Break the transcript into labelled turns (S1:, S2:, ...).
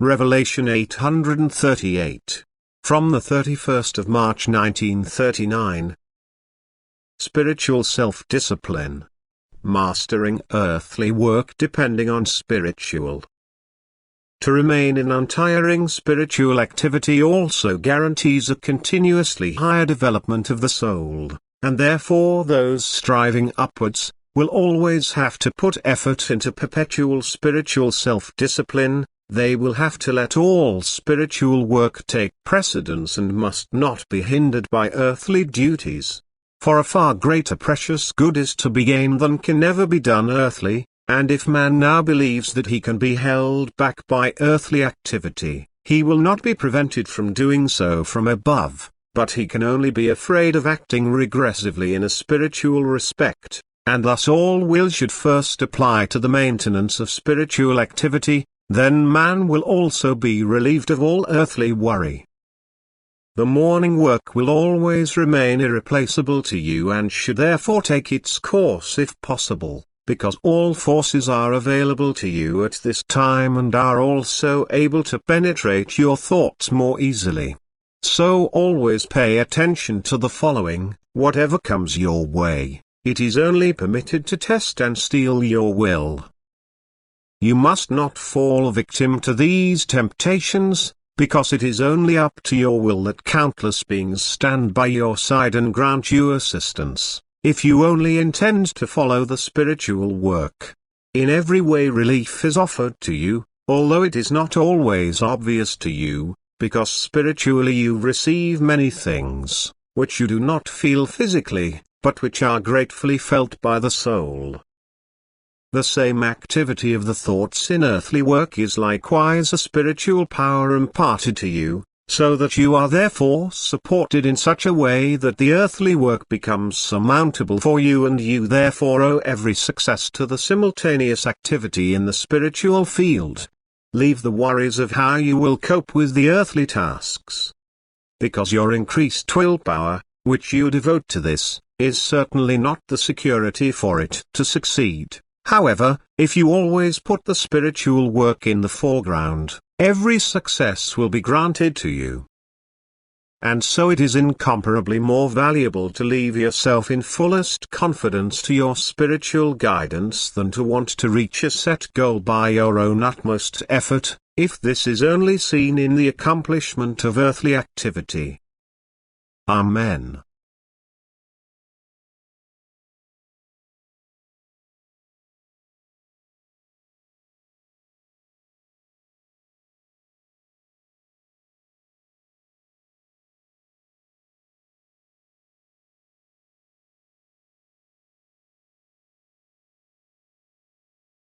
S1: Revelation 838. From the 31st of March 1939. Spiritual self-discipline. Mastering earthly work depending on spiritual. To remain in untiring spiritual activity also guarantees a continuously higher development of the soul, and therefore those striving upwards will always have to put effort into perpetual spiritual self-discipline. They will have to let all spiritual work take precedence and must not be hindered by earthly duties. For a far greater precious good is to be gained than can ever be done earthly, and if man now believes that he can be held back by earthly activity, he will not be prevented from doing so from above, but he can only be afraid of acting regressively in a spiritual respect, and thus all will should first apply to the maintenance of spiritual activity. Then man will also be relieved of all earthly worry. The morning work will always remain irreplaceable to you and should therefore take its course if possible, because all forces are available to you at this time and are also able to penetrate your thoughts more easily. So always pay attention to the following: whatever comes your way, it is only permitted to test and steel your will. You must not fall victim to these temptations, because it is only up to your will that countless beings stand by your side and grant you assistance, if you only intend to follow the spiritual work. In every way relief is offered to you, although it is not always obvious to you, because spiritually you receive many things, which you do not feel physically, but which are gratefully felt by the soul. The same activity of the thoughts in earthly work is likewise a spiritual power imparted to you, so that you are therefore supported in such a way that the earthly work becomes surmountable for you, and you therefore owe every success to the simultaneous activity in the spiritual field. Leave the worries of how you will cope with the earthly tasks, because your increased willpower, which you devote to this, is certainly not the security for it to succeed. However, if you always put the spiritual work in the foreground, every success will be granted to you. And so it is incomparably more valuable to leave yourself in fullest confidence to your spiritual guidance than to want to reach a set goal by your own utmost effort, if this is only seen in the accomplishment of earthly activity. Amen.